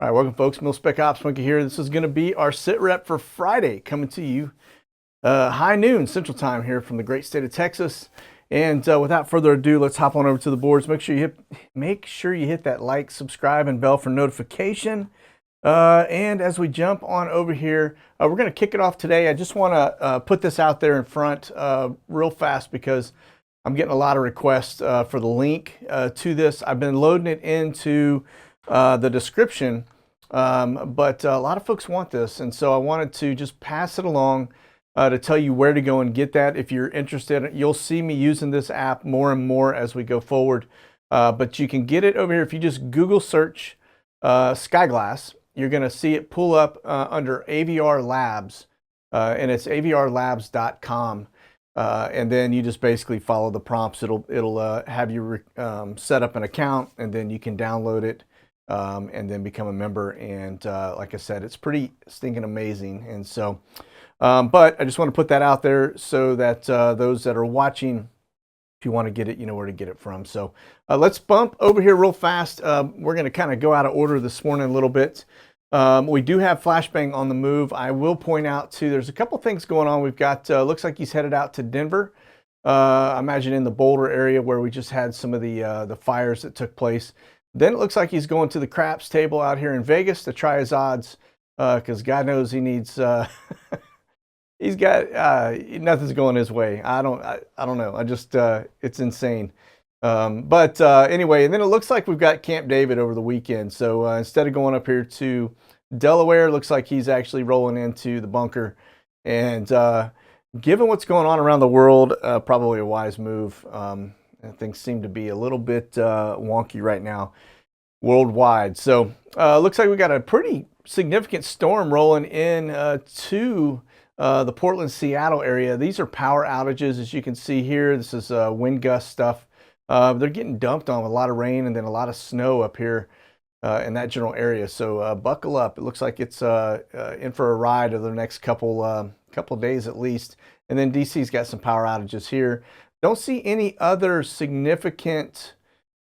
All right, welcome folks. Mil Spec Ops Monkey here. This is going to be our sit rep for Friday, coming to you high noon Central Time here from the great state of Texas. And without further ado, let's hop on over to the boards. Make sure you hit that like, subscribe, and bell for notification. And as we jump on over here, we're going to kick it off today. I just want to put this out there in front real fast because I'm getting a lot of requests for the link to this. I've been loading it into the description, but a lot of folks want this, and so I wanted to just pass it along to tell you where to go and get that. If you're interested, you'll see me using this app more and more as we go forward, but you can get it over here if you just Google search Skyglass. You're going to see it pull up under AVR Labs, and it's avrlabs.com. And then you just basically follow the prompts. It'll have you set up an account, and then you can download it and then become a member. And like I said, it's pretty stinking amazing. And so, but I just want to put that out there so that those that are watching, if you want to get it, you know where to get it from. So let's bump over here real fast. We're going to kind of go out of order this morning a little bit. We do have Flashbang on the move. I will point out too, there's a couple things going on. We've got, looks like he's headed out to Denver. I imagine in the Boulder area where we just had some of the fires that took place. Then it looks like he's going to the craps table out here in Vegas to try his odds, because God knows he needs, he's got, nothing's going his way. I don't know. I just, it's insane. But anyway, and then it looks like we've got Camp David over the weekend. So instead of going up here to Delaware, it looks like he's actually rolling into the bunker. And given what's going on around the world, probably a wise move. Things seem to be a little bit wonky right now worldwide. So looks like we got a pretty significant storm rolling in to the Portland, Seattle area. These are power outages, as you can see here. This is wind gust stuff. They're getting dumped on with a lot of rain and then a lot of snow up here in that general area. So buckle up. It looks like it's in for a ride over the next couple days at least. And then DC's got some power outages here. Don't see any other significant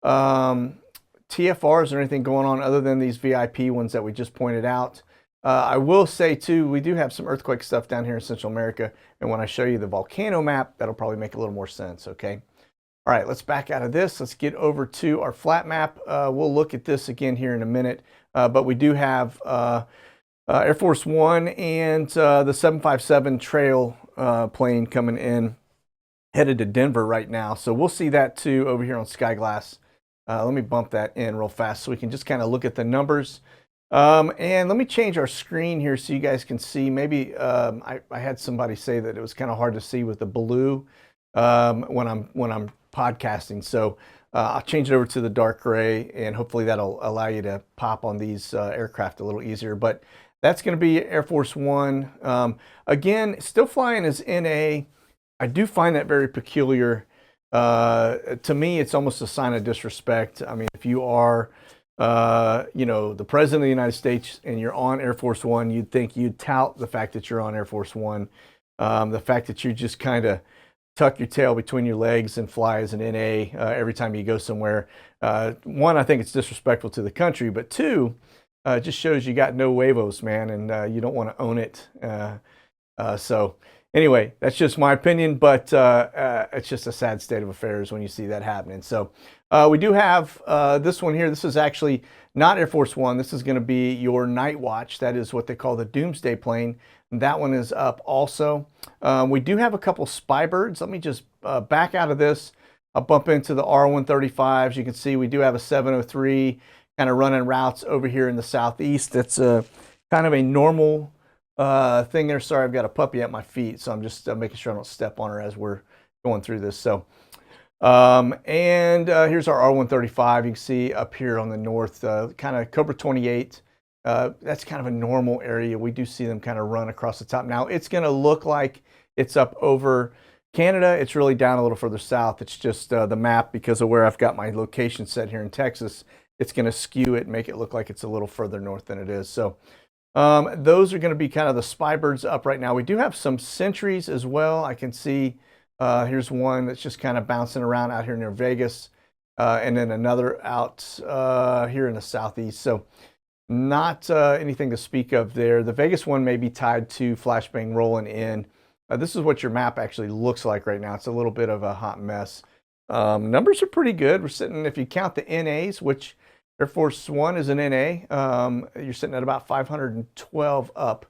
TFRs or anything going on other than these VIP ones that we just pointed out. I will say too, we do have some earthquake stuff down here in Central America. And when I show you the volcano map, that'll probably make a little more sense, okay? All right, let's back out of this. Let's get over to our flat map. We'll look at this again here in a minute, but we do have Air Force One and the 757 trail plane coming in, headed to Denver right now. So we'll see that too over here on Skyglass. Let me bump that in real fast so we can just kind of look at the numbers. And let me change our screen here so you guys can see. Maybe I had somebody say that it was kind of hard to see with the blue when I'm podcasting. So I'll change it over to the dark gray, and hopefully that'll allow you to pop on these aircraft a little easier. But that's going to be Air Force One. Again, still flying as NA. I do find that very peculiar. To me, it's almost a sign of disrespect. I mean, if you are, you know, the President of the United States and you're on Air Force One, you'd think you'd tout the fact that you're on Air Force One. The fact that you just kind of tuck your tail between your legs and fly as an NA every time you go somewhere. One, I think it's disrespectful to the country, but two, it just shows you got no huevos, man, and you don't want to own it. So anyway, that's just my opinion, but it's just a sad state of affairs when you see that happening. So we do have this one here. This is actually not Air Force One. This is going to be your night watch. That is what they call the Doomsday Plane. That one is up also. We do have a couple spy birds. Let me just back out of this. I'll bump into the R-135s. You can see we do have a 703 kind of running routes over here in the southeast. That's kind of a normal thing there. Sorry, I've got a puppy at my feet, so I'm just making sure I don't step on her as we're going through this. So, and here's our R-135. You can see up here on the north, kind of Cobra 28. That's kind of a normal area. We do see them kind of run across the top. Now, it's going to look like it's up over Canada. It's really down a little further south. It's just the map, because of where I've got my location set here in Texas, it's going to skew it, make it look like it's a little further north than it is. So those are going to be kind of the spy birds up right now. We do have some sentries as well. I can see here's one that's just kind of bouncing around out here near Vegas, and then another out here in the southeast. So Not anything to speak of there. The Vegas one may be tied to flashbang rolling in. This is what your map actually looks like right now. It's a little bit of a hot mess. Numbers are pretty good. We're sitting, if you count the NAs, which Air Force One is an NA, you're sitting at about 512 up,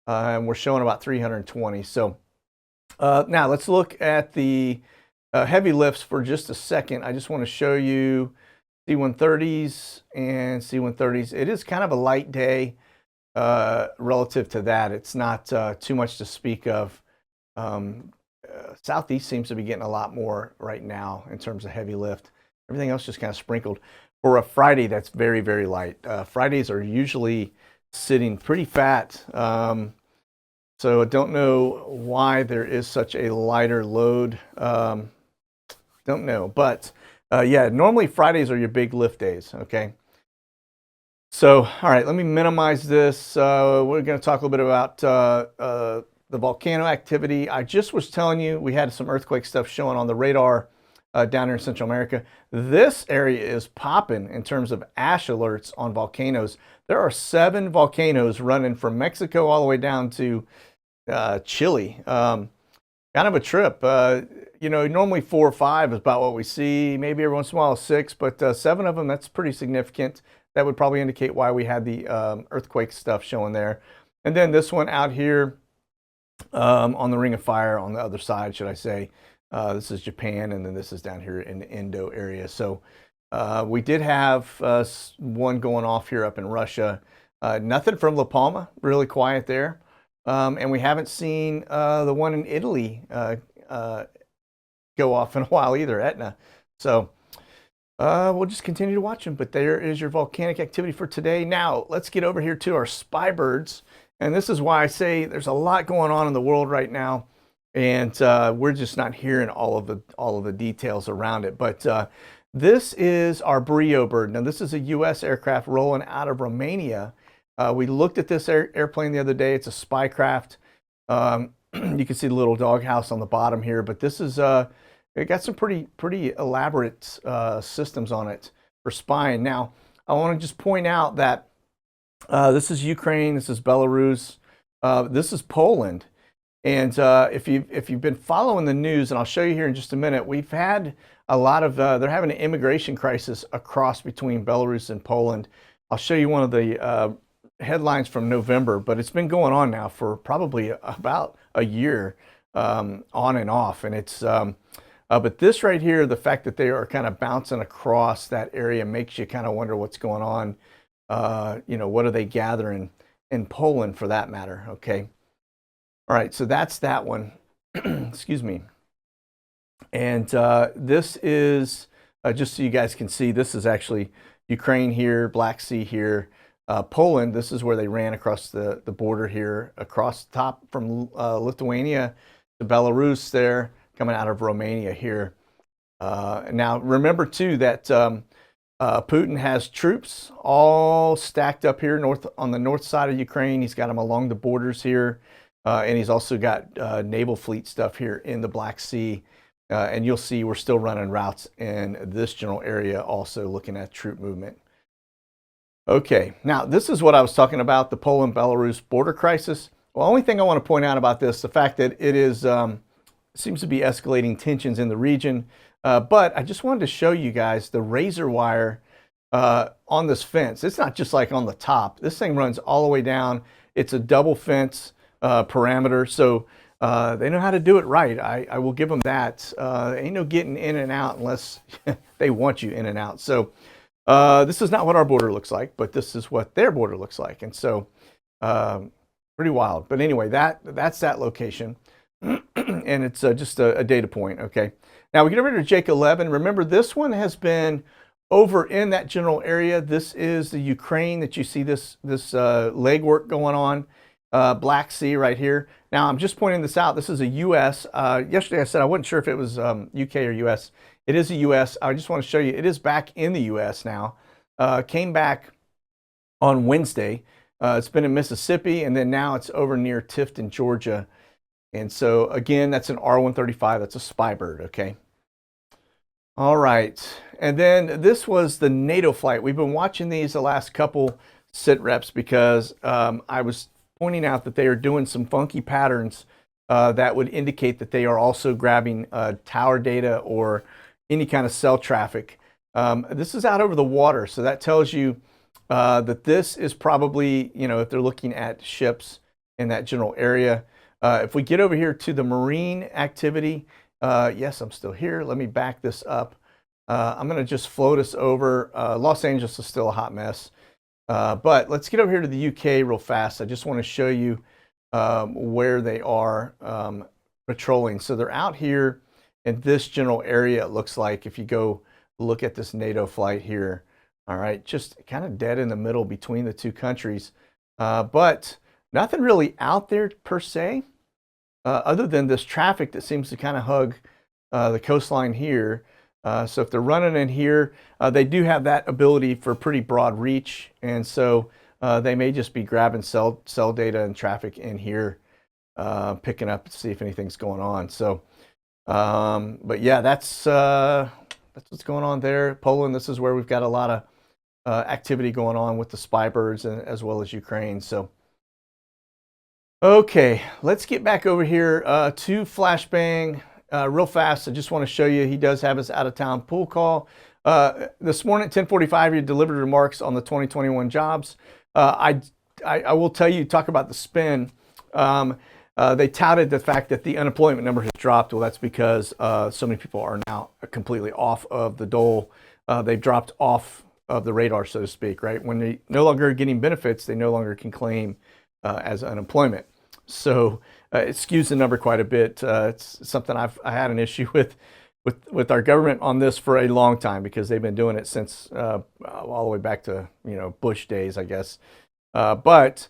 and we're showing about 320. So now let's look at the heavy lifts for just a second. I just want to show you C-130s and C-130s. It is kind of a light day relative to that. It's not too much to speak of. Southeast seems to be getting a lot more right now in terms of heavy lift. Everything else just kind of sprinkled. For a Friday, that's very, very light. Fridays are usually sitting pretty fat. So I don't know why there is such a lighter load. Don't know, but yeah, normally Fridays are your big lift days, okay? So, all right, let me minimize this. We're going to talk a little bit about the volcano activity. I just was telling you we had some earthquake stuff showing on the radar down here in Central America. This area is popping in terms of ash alerts on volcanoes. There are 7 volcanoes running from Mexico all the way down to Chile. Kind of a trip. You know, normally 4 or 5 is about what we see. Maybe every once in a while 6, but 7 of them, that's pretty significant. That would probably indicate why we had the earthquake stuff showing there. And then this one out here on the Ring of Fire on the other side, should I say. This is Japan, and then this is down here in the Indo area. So we did have one going off here up in Russia. Nothing from La Palma, really quiet there. And we haven't seen the one in Italy go off in a while either, Etna. So we'll just continue to watch them. But there is your volcanic activity for today. Now, let's get over here to our spy birds. And this is why I say there's a lot going on in the world right now. And we're just not hearing all of the details around it. But this is our Brio bird. Now, this is a U.S. aircraft rolling out of Romania. We looked at this airplane the other day. It's a spy craft. You can see the little doghouse on the bottom here, but this is it got some pretty elaborate systems on it for spying. Now, I want to just point out that this is Ukraine, this is Belarus, this is Poland, and if you've been following the news, and I'll show you here in just a minute, we've had a lot of they're having an immigration crisis across between Belarus and Poland. I'll show you one of the headlines from November, but it's been going on now for probably about a year, on and off. And it's but this right here, the fact that they are kind of bouncing across that area makes you kind of wonder what's going on. You know, what are they gathering in Poland for that matter? Okay. All right, so that's that one. Excuse me. And this is just so you guys can see, this is actually Ukraine here, Black Sea here. Poland, this is where they ran across the border here, across the top from Lithuania to Belarus there, coming out of Romania here. Now, remember too that Putin has troops all stacked up here on the north side of Ukraine. He's got them along the borders here, and he's also got naval fleet stuff here in the Black Sea. And you'll see we're still running routes in this general area, also looking at troop movement. Okay, now this is what I was talking about, the Poland-Belarus border crisis. Well, the only thing I want to point out about this, the fact that it is seems to be escalating tensions in the region. But I just wanted to show you guys the razor wire on this fence. It's not just like on the top. This thing runs all the way down. It's a double fence parameter, so they know how to do it right. I will give them that. Ain't no getting in and out unless they want you in and out. So this is not what our border looks like, but this is what their border looks like. And so pretty wild. But anyway, that's that location. And it's just a data point, okay? Now we get over to Jake 11. Remember, this one has been over in that general area. This is the Ukraine that you see this legwork going on, Black Sea right here. Now I'm just pointing this out. This is a U.S. Yesterday I said I wasn't sure if it was UK or U.S. It is a U.S. I just want to show you, it is back in the U.S. now. Came back on Wednesday. It's been in Mississippi, and then now it's over near Tifton, Georgia. And so, again, that's an R-135. That's a spy bird, okay? All right. And then this was the NATO flight. We've been watching these the last couple sit reps because I was pointing out that they are doing some funky patterns that would indicate that they are also grabbing tower data or any kind of cell traffic. This is out over the water, so that tells you that this is probably, if they're looking at ships in that general area. If we get over here to the marine activity, yes, I'm still here. Let me back this up. I'm going to just float us over. Los Angeles is still a hot mess. But let's get over here to the UK real fast. I just want to show you where they are patrolling. So they're out here in this general area, it looks like, if you go look at this NATO flight here. All right, just kind of dead in the middle between the two countries. But nothing really out there per se, other than this traffic that seems to kind of hug the coastline here. So if they're running in here, they do have that ability for pretty broad reach. And so they may just be grabbing cell data and traffic in here, picking up to see if anything's going on. So, but yeah, that's what's going on there. Poland, this is where we've got a lot of activity going on with the spy birds as well as Ukraine. So, okay, let's get back over here to Flashbang. Real fast, I just want to show you, he does have his out-of-town pool call. This morning at 10:45, he delivered remarks on the 2021 jobs. I will tell you, talk about the spin. They touted the fact that the unemployment number has dropped. Well, that's because so many people are now completely off of the dole. They've dropped off of the radar, so to speak, right? When they no longer are getting benefits, they no longer can claim as unemployment. So it skews the number quite a bit. It's something I had an issue with our government on this for a long time, because they've been doing it since all the way back to Bush days, I guess. But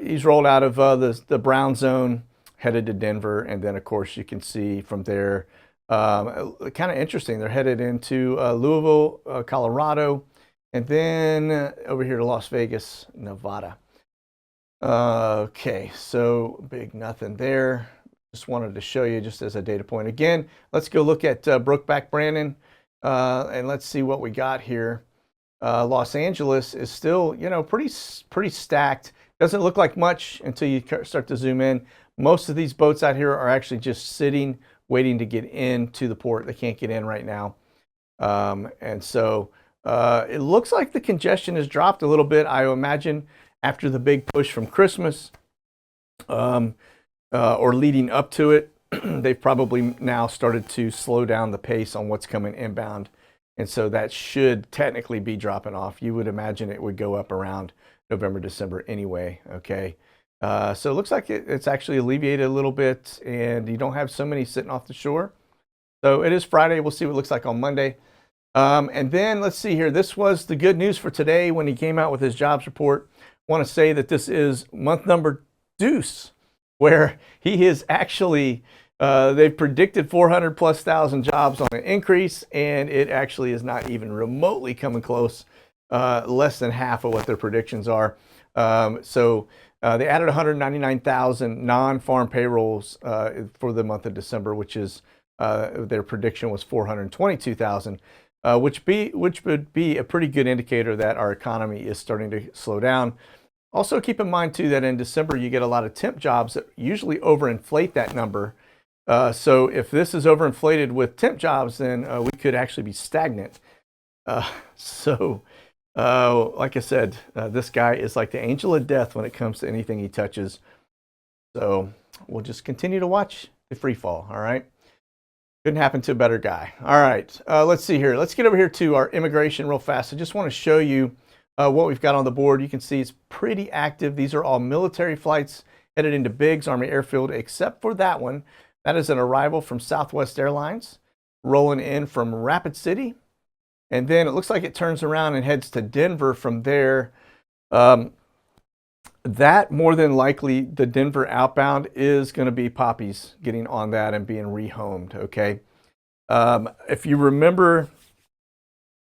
he's rolled out of the brown zone, headed to Denver, and then of course you can see from there. Kind of interesting. They're headed into Louisville, Colorado, and then over here to Las Vegas, Nevada. Okay, so big nothing there. Just wanted to show you just as a data point. Again, let's go look at Brokeback Brandon, and let's see what we got here. Los Angeles is still, pretty stacked. Doesn't look like much until you start to zoom in. Most of these boats out here are actually just sitting, waiting to get into the port. They can't get in right now. And so it looks like the congestion has dropped a little bit, I imagine, after the big push from Christmas, or leading up to it. They've probably now started to slow down the pace on what's coming inbound. And so that should technically be dropping off. You would imagine it would go up around November, December anyway, okay? So it looks like it's actually alleviated a little bit, and you don't have so many sitting off the shore. So it is Friday. We'll see what it looks like on Monday. And then let's see here. This was the good news for today when he came out with his jobs report. I want to say that this is month number deuce, where he is actually, they've predicted 400,000+ jobs on an increase, and it actually is not even remotely coming close, less than half of what their predictions are. So they added 199,000 non-farm payrolls for the month of December, which is their prediction was 422,000, which would be a pretty good indicator that our economy is starting to slow down. Also, keep in mind, too, that in December, you get a lot of temp jobs that usually overinflate that number. So if this is overinflated with temp jobs, then we could actually be stagnant. So like I said, this guy is like the angel of death when it comes to anything he touches. So we'll just continue to watch the free fall, all right? Couldn't happen to a better guy. All right, let's see here. Let's get over here to our immigration real fast. I just want to show you what we've got on the board. You can see it's pretty active. These are all military flights headed into Biggs Army Airfield, except for that one. That is an arrival from Southwest Airlines, rolling in from Rapid City. And then it looks like it turns around and heads to Denver from there. That more than likely, the Denver outbound is going to be Poppy's getting on that and being rehomed, okay? If you remember,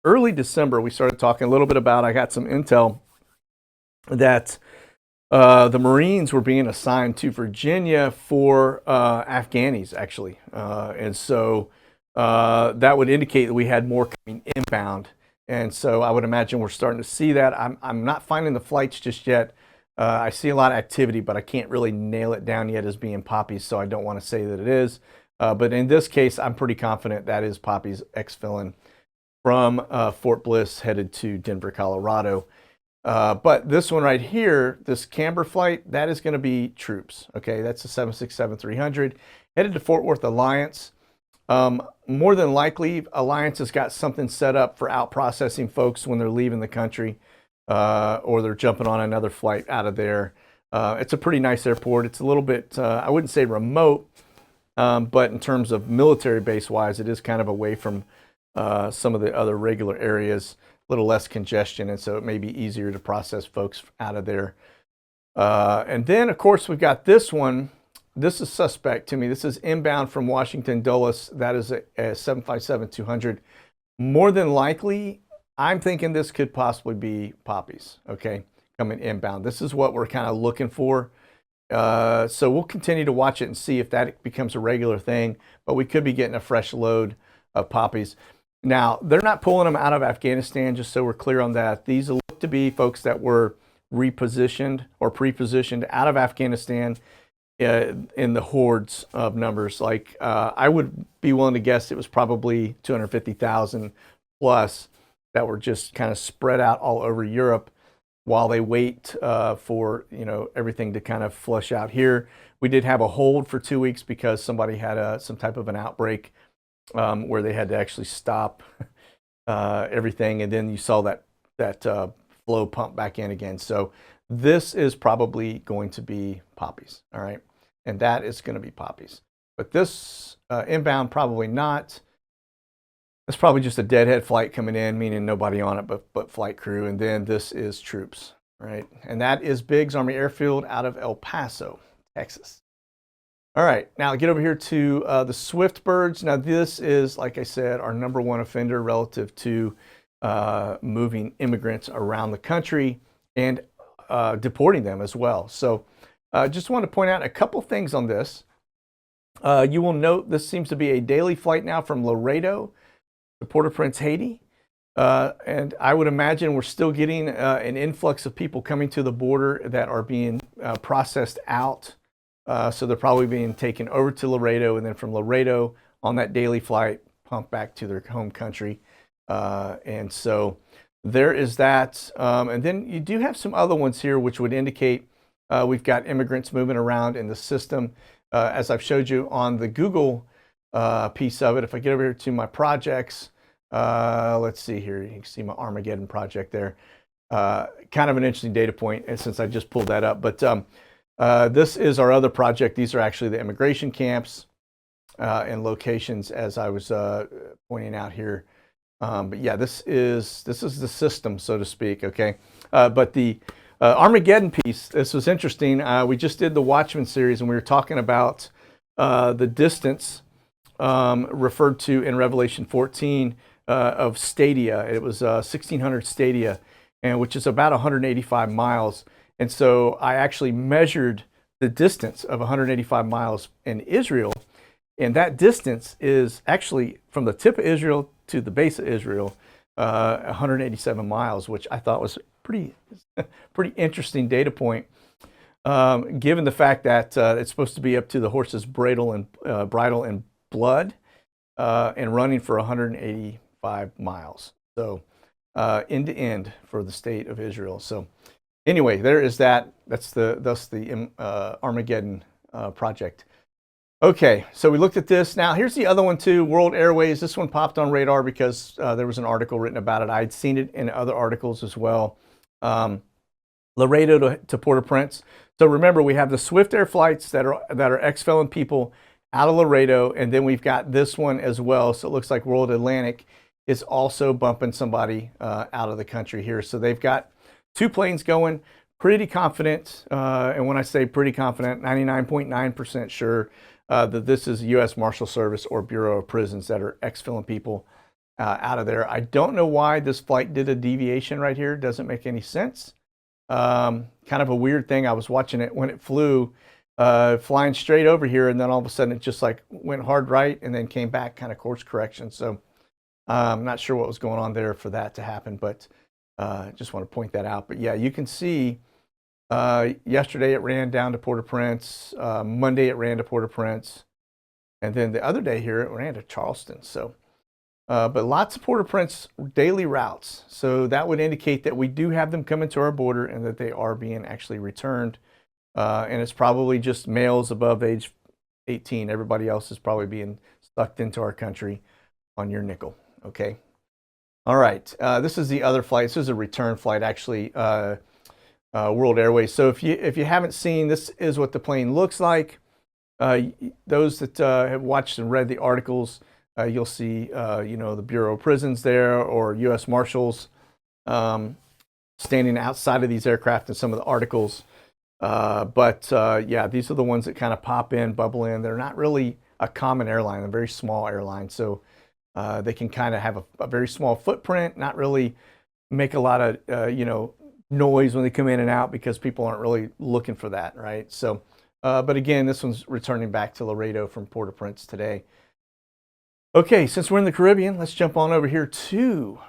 early December, we started talking a little bit about, I got some intel that the Marines were being assigned to Virginia for Afghanis, actually. And so that would indicate that we had more coming inbound. And so I would imagine we're starting to see that. I'm not finding the flights just yet. I see a lot of activity, but I can't really nail it down yet as being poppies, so I don't want to say that it is. But in this case, I'm pretty confident that is poppies exfilling from Fort Bliss headed to Denver, Colorado. But this one right here, this Camber flight, that is going to be troops. Okay, that's a 767-300 headed to Fort Worth Alliance. More than likely, Alliance has got something set up for out processing folks when they're leaving the country, or they're jumping on another flight out of there. It's a pretty nice airport. It's a little bit, I wouldn't say remote, but in terms of military base wise, it is kind of away from some of the other regular areas, a little less congestion, and so it may be easier to process folks out of there. And then, of course, we've got this one. This is suspect to me. This is inbound from Washington Dulles. That is a 757-200. More than likely, I'm thinking this could possibly be poppies, okay, coming inbound. This is what we're kind of looking for. So we'll continue to watch it and see if that becomes a regular thing, but we could be getting a fresh load of poppies. Now, they're not pulling them out of Afghanistan, just so we're clear on that. These look to be folks that were repositioned or pre-positioned out of Afghanistan in the hordes of numbers. Like I would be willing to guess it was probably 250,000 plus that were just kind of spread out all over Europe while they wait for everything to kind of flush out here. We did have a hold for 2 weeks because somebody had some type of an outbreak where they had to actually stop everything, and then you saw that flow pump back in again. So this is probably going to be poppies, all right? And that is going to be poppies. But this inbound, probably not. It's probably just a deadhead flight coming in, meaning nobody on it but flight crew. And then this is troops, right? And that is Biggs Army Airfield out of El Paso, Texas. All right, now get over here to the Swift Birds. Now this is, like I said, our #1 offender relative to moving immigrants around the country and deporting them as well. So just want to point out a couple things on this. You will note this seems to be a daily flight now from Laredo to Port-au-Prince, Haiti. And I would imagine we're still getting an influx of people coming to the border that are being processed out. So they're probably being taken over to Laredo, and then from Laredo on that daily flight, pumped back to their home country. And so there is that. And then you do have some other ones here which would indicate we've got immigrants moving around in the system. As I've showed you on the Google piece of it, if I get over here to my projects, let's see here, you can see my Armageddon project there. Kind of an interesting data point, and since I just pulled that up. But this is our other project. These are actually the immigration camps and locations, as I was pointing out here. But yeah, this is the system, so to speak. Okay, but the Armageddon piece, this was interesting. We just did the Watchmen series, and we were talking about the distance referred to in Revelation 14 of stadia. It was 1,600 stadia, and which is about 185 miles. And so I actually measured the distance of 185 miles in Israel, and that distance is actually from the tip of Israel to the base of Israel, 187 miles, which I thought was pretty interesting data point, given the fact that it's supposed to be up to the horse's bridle and blood, and running for 185 miles. So end to end for the state of Israel. So anyway, there is that. Thus the Armageddon project. Okay, so we looked at this. Now here's the other one too, World Airways. This one popped on radar because there was an article written about it. I'd seen it in other articles as well. Laredo to Port-au-Prince. So remember, we have the Swift Air flights that are exfilling people out of Laredo, and then we've got this one as well. So it looks like World Atlantic is also bumping somebody out of the country here. So they've got 2 planes going. Pretty confident, and when I say pretty confident, 99.9% sure that this is U.S. Marshal Service or Bureau of Prisons that are exfilling people out of there. I don't know why this flight did a deviation right here. Doesn't make any sense. Kind of a weird thing. I was watching it when it flew, flying straight over here, and then all of a sudden it just like went hard right and then came back, kind of course correction. So I'm not sure what was going on there for that to happen, but just want to point that out. But yeah, you can see yesterday it ran down to Port-au-Prince. Monday it ran to Port-au-Prince. And then the other day here it ran to Charleston. So, but lots of Port-au-Prince daily routes. So that would indicate that we do have them coming to our border and that they are being actually returned. And it's probably just males above age 18. Everybody else is probably being sucked into our country on your nickel. Okay. All right. This is the other flight. This is a return flight, actually, World Airways. So if you haven't seen, this is what the plane looks like. Those that have watched and read the articles, you'll see, the Bureau of Prisons there, or U.S. Marshals standing outside of these aircraft in some of the articles. Yeah, these are the ones that kind of pop in, bubble in. They're not really a common airline, a very small airline. So they can kind of have a very small footprint, not really make a lot of, noise when they come in and out because people aren't really looking for that, right? So, but again, this one's returning back to Laredo from Port-au-Prince today. Okay, since we're in the Caribbean, let's jump on over here to,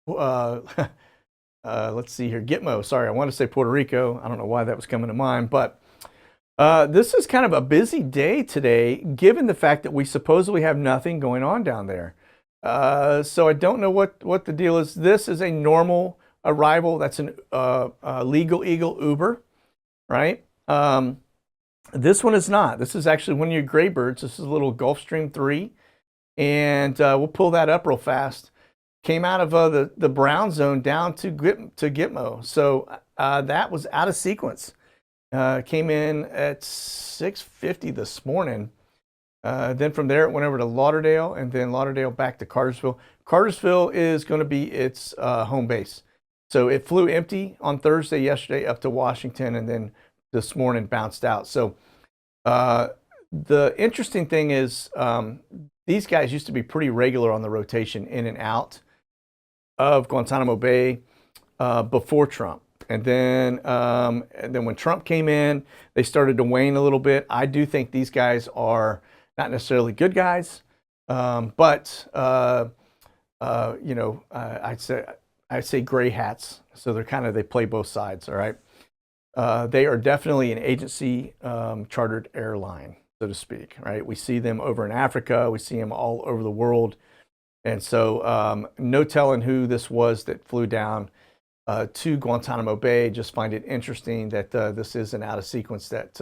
let's see here, Gitmo. Sorry, I want to say Puerto Rico. I don't know why that was coming to mind, but this is kind of a busy day today, given the fact that we supposedly have nothing going on down there. So I don't know what the deal is. This is a normal arrival. That's an legal Eagle Uber, right? This one is not. This is actually one of your Graybirds. This is a little Gulfstream 3. And we'll pull that up real fast. Came out of the brown zone down to Gitmo. So that was out of sequence. Came in at 6:50 this morning. Then from there, it went over to Lauderdale, and then Lauderdale back to Cartersville. Cartersville is going to be its home base. So it flew empty on Thursday, yesterday, up to Washington, and then this morning bounced out. So the interesting thing is these guys used to be pretty regular on the rotation in and out of Guantanamo Bay before Trump. And then when Trump came in, they started to wane a little bit. I do think these guys are not necessarily good guys, but I'd say gray hats. So they play both sides. All right. They are definitely an agency chartered airline, so to speak. Right. We see them over in Africa. We see them all over the world. And so no telling who this was that flew down to Guantanamo Bay. Just find it interesting that this is an out of sequence that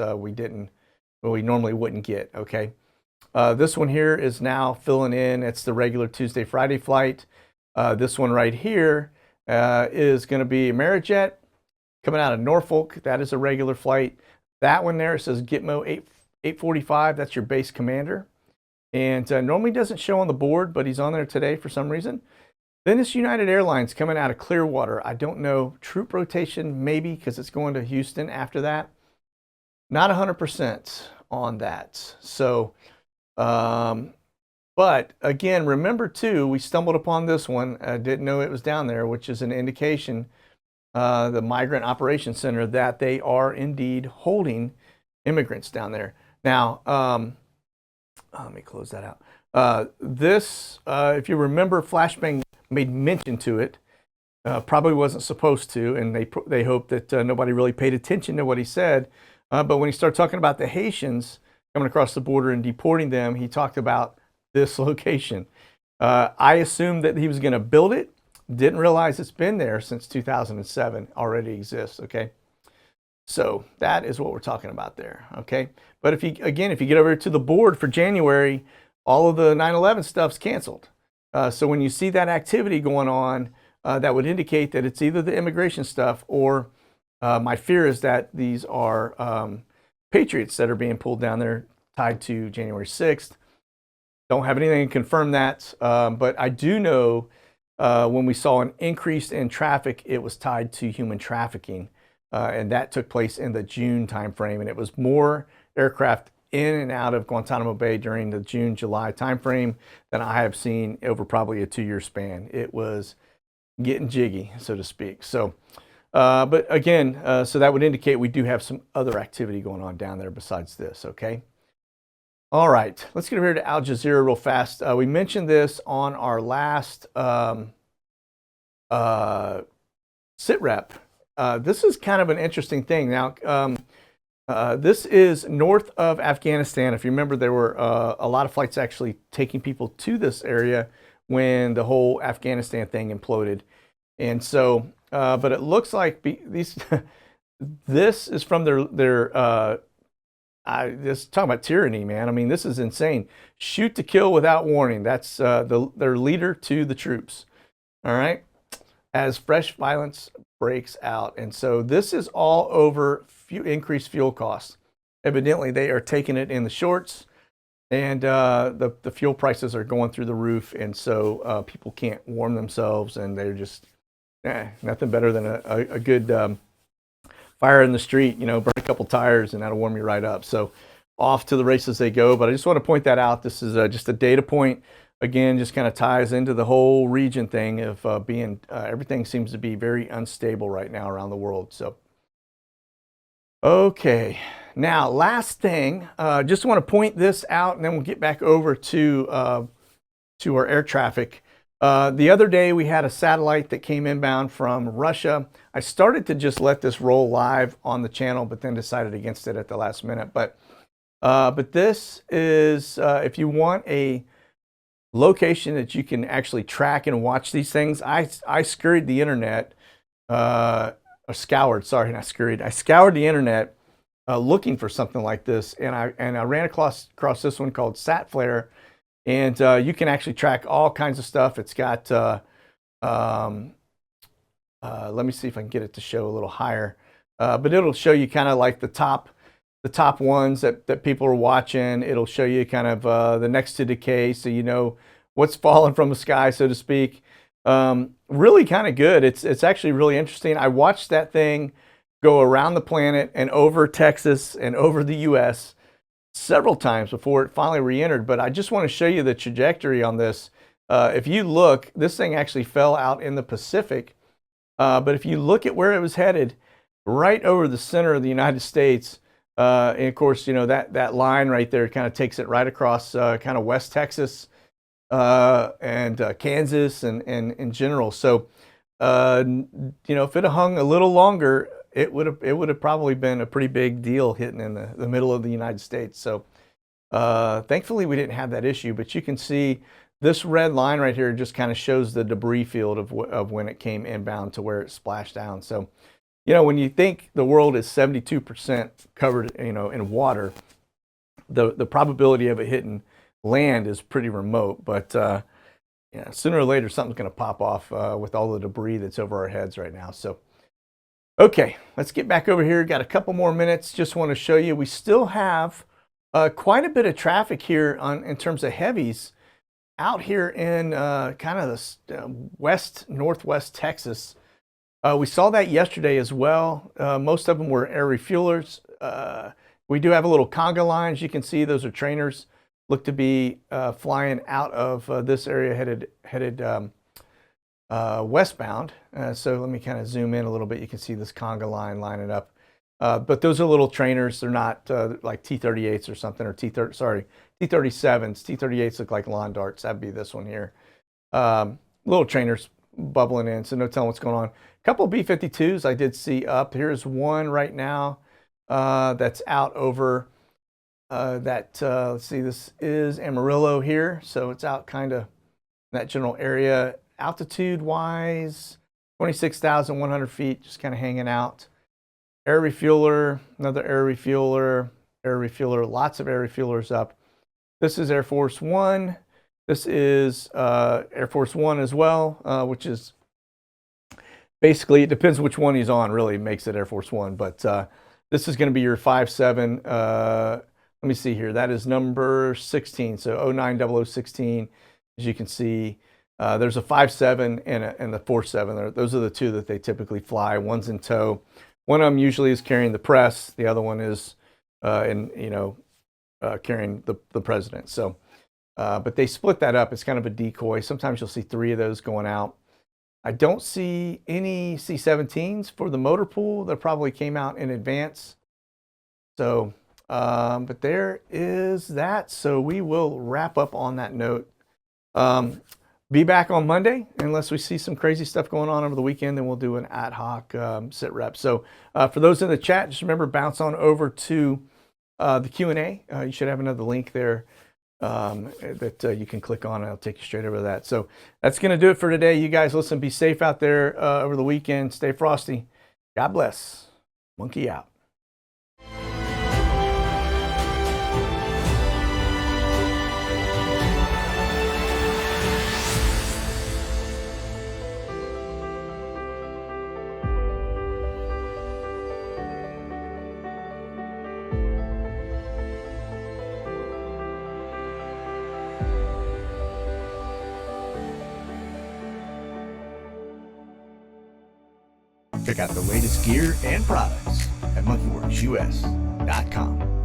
we normally wouldn't get. Okay. This one here is now filling in. It's the regular Tuesday, Friday flight. This one right here is going to be Amerijet coming out of Norfolk. That is a regular flight. That one there, it says Gitmo 845. That's your base commander. And normally doesn't show on the board, but he's on there today for some reason. Then this United Airlines coming out of Clearwater. I don't know, troop rotation maybe, because it's going to Houston after that. Not 100% on that. So, but again, remember too, we stumbled upon this one. I didn't know it was down there, which is an indication, the Migrant Operations Center, that they are indeed holding immigrants down there. Now, let me close that out. If you remember, Flashbang made mention to it. Probably wasn't supposed to, and they hoped that nobody really paid attention to what he said. But when he started talking about the Haitians coming across the border and deporting them, he talked about this location. I assumed that he was going to build it. Didn't realize it's been there since 2007. Already exists. Okay. So that is what we're talking about there. Okay. But if you get over to the board for January, all of the 9/11 stuff's canceled. So when you see that activity going on, that would indicate that it's either the immigration stuff or my fear is that these are patriots that are being pulled down there tied to January 6th. Don't have anything to confirm that, but I do know when we saw an increase in traffic, it was tied to human trafficking, and that took place in the June timeframe, and it was more aircraft in and out of Guantanamo Bay during the June-July timeframe than I have seen over probably a 2-year span. It was getting jiggy, so to speak. So, but again, so that would indicate we do have some other activity going on down there besides this, okay? All right, let's get over here to Al Jazeera real fast. We mentioned this on our last sit rep. This is kind of an interesting thing. Now, this is north of Afghanistan. If you remember, there were a lot of flights actually taking people to this area when the whole Afghanistan thing imploded. And so, but it looks like these, this is from their this talking about tyranny, man. I mean, this is insane. Shoot to kill without warning. That's their leader to the troops. All right, as fresh violence breaks out, and so this is all over increased fuel costs. Evidently, they are taking it in the shorts, and the fuel prices are going through the roof, and so people can't warm themselves, and they're just nothing better than a good fire in the street, you know, burn a couple tires and that'll warm you right up. So off to the races they go. But I just want to point that out. This is just a data point. Again, just kind of ties into the whole region thing of being, everything seems to be very unstable right now around the world. So, okay. Now, last thing, just want to point this out and then we'll get back over to our air traffic. The other day we had a satellite that came inbound from Russia. I started to just let this roll live on the channel, but then decided against it at the last minute. But this is, if you want a location that you can actually track and watch these things, I scoured the internet, or scoured, sorry, not scurried. I scoured the internet looking for something like this, and I ran across this one called SatFlare. And you can actually track all kinds of stuff. It's got, let me see if I can get it to show a little higher. But it'll show you kind of like the top ones that people are watching. It'll show you kind of the next to decay, so you know what's falling from the sky, so to speak. Really kind of good. It's actually really interesting. I watched that thing go around the planet and over Texas and over the U.S. several times before it finally re-entered, but I just want to show you the trajectory on this. If you look, this thing actually fell out in the Pacific, but if you look at where it was headed, right over the center of the United States, and of course, you know, that line right there kind of takes it right across kind of West Texas and Kansas and in general. So, you know, if it had hung a little longer, it would have probably been a pretty big deal hitting in the middle of the United States. So thankfully we didn't have that issue, but you can see this red line right here just kind of shows the debris field of when it came inbound to where it splashed down. So, you know, when you think the world is 72% covered, you know, in water, the probability of it hitting land is pretty remote, but yeah, sooner or later something's going to pop off with all the debris that's over our heads right now. So okay, let's get back over here. Got a couple more minutes. Just want to show you, we still have quite a bit of traffic here in terms of heavies out here in kind of the northwest Texas. We saw that yesterday as well. Most of them were air refuelers. We do have a little conga lines. You can see those are trainers. Look to be flying out of this area headed westbound. So let me kind of zoom in a little bit. You can see this conga line lining up. But those are little trainers. They're not like T-38s or something, or T-37s. T-38s look like lawn darts. That'd be this one here. Little trainers bubbling in, so no telling what's going on. A couple B-52s I did see up. Here's one right now that's out over let's see, this is Amarillo here. So it's out kind of in that general area. Altitude wise, 26,100 feet, just kind of hanging out. Air refueler, another air refueler, lots of air refuelers up. This is Air Force One. This is Air Force One as well, which is basically, it depends which one he's on, really makes it Air Force One. But this is going to be your 5-7. Let me see here. That is number 16. So 090016, as you can see. There's a 5-7 and the 4-7. Those are the two that they typically fly. One's in tow. One of them usually is carrying the press. The other one is, carrying the president. So, but they split that up. It's kind of a decoy. Sometimes you'll see 3 of those going out. I don't see any C-17s for the motor pool. That probably came out in advance. So But there is that. So we will wrap up on that note. Be back on Monday, unless we see some crazy stuff going on over the weekend, then we'll do an ad hoc sit rep. So for those in the chat, just remember, bounce on over to the Q&A. You should have another link there that you can click on, and it'll take you straight over to that. So that's going to do it for today. You guys, listen, be safe out there over the weekend. Stay frosty. God bless. Monkey out. Check out the latest gear and products at monkeywerxus.com.